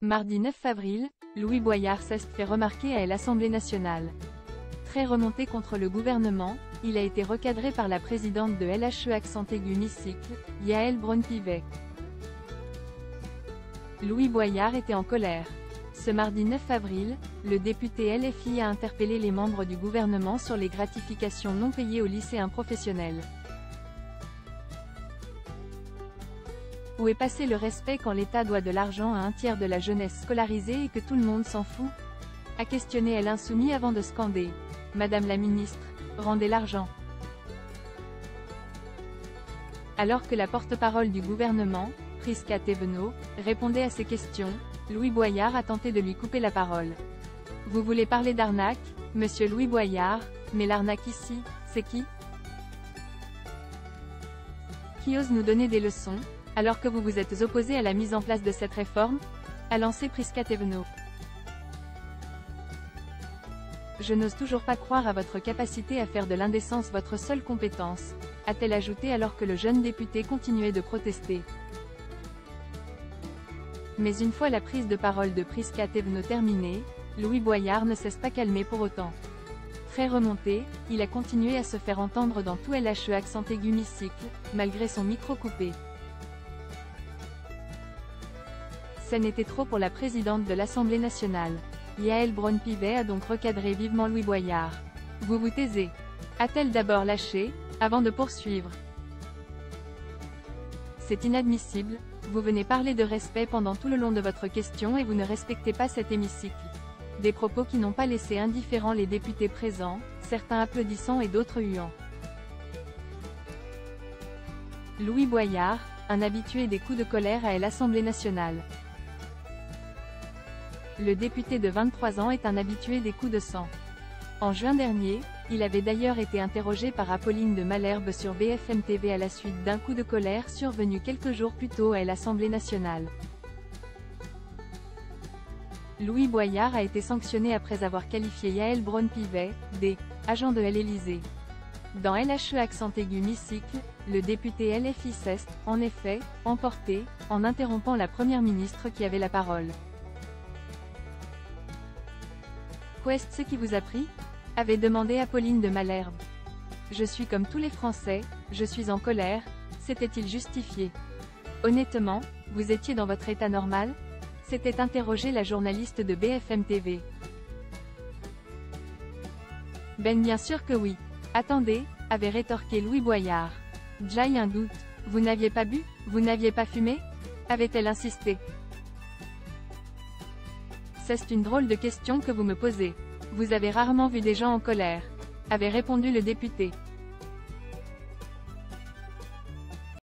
Mardi 9 avril, Louis Boyard s'est fait remarquer à l'Assemblée nationale. Très remonté contre le gouvernement, il a été recadré par la présidente de LHE Accent Aigu Hémicycle, Yaël Braun-Pivet. Louis Boyard était en colère. Ce mardi 9 avril, le député LFI a interpellé les membres du gouvernement sur les gratifications non payées aux lycéens professionnels. Où est passé le respect quand l'État doit de l'argent à un tiers de la jeunesse scolarisée et que tout le monde s'en fout? A questionné l'insoumis avant de scander « Madame la ministre, rendez l'argent ». Alors que la porte-parole du gouvernement, Prisca Thévenot, répondait à ces questions, Louis Boyard a tenté de lui couper la parole. « Vous voulez parler d'arnaque, monsieur Louis Boyard, mais l'arnaque ici, c'est qui? Qui ose nous donner des leçons, alors que vous vous êtes opposé à la mise en place de cette réforme ?» a lancé Prisca Thévenot. « Je n'ose toujours pas croire à votre capacité à faire de l'indécence votre seule compétence », a-t-elle ajouté alors que le jeune député continuait de protester. Mais une fois la prise de parole de Prisca Thévenot terminée, Louis Boyard ne s'est pas calmé pour autant. Très remonté, il a continué à se faire entendre dans tout LHE Accent Aigu Hémicycle, malgré son micro coupé. Ça n'était trop pour la présidente de l'Assemblée nationale. Yaël Braun-Pivet a donc recadré vivement Louis Boyard. « Vous vous taisez » a-t-elle d'abord lâché, avant de poursuivre. « C'est inadmissible, vous venez parler de respect pendant tout le long de votre question et vous ne respectez pas cet hémicycle. » Des propos qui n'ont pas laissé indifférents les députés présents, certains applaudissant et d'autres huant. Louis Boyard, un habitué des coups de colère à l'Assemblée nationale. Le député de 23 ans est un habitué des coups de sang. En juin dernier, il avait d'ailleurs été interrogé par Apolline de Malherbe sur BFM TV à la suite d'un coup de colère survenu quelques jours plus tôt à l'Assemblée nationale. Louis Boyard a été sanctionné après avoir qualifié Yaël Braun-Pivet d'agent de l'Élysée. Dans LHE Accent Aigu Hémicycle, le député LFI s'est, en effet, emporté, en interrompant la première ministre qui avait la parole. Qu'est ce qui vous a pris? Avait demandé Apolline de Malherbe. Je suis comme tous les Français, je suis en colère, c'était-il justifié? Honnêtement, vous étiez dans votre état normal? S'était interrogée la journaliste de BFM TV. Ben bien sûr que oui. Attendez, avait rétorqué Louis Boyard. J'aille un doute. Vous n'aviez pas bu? Vous n'aviez pas fumé? Avait-elle insisté. C'est une drôle de question que vous me posez. Vous avez rarement vu des gens en colère. Avait répondu le député.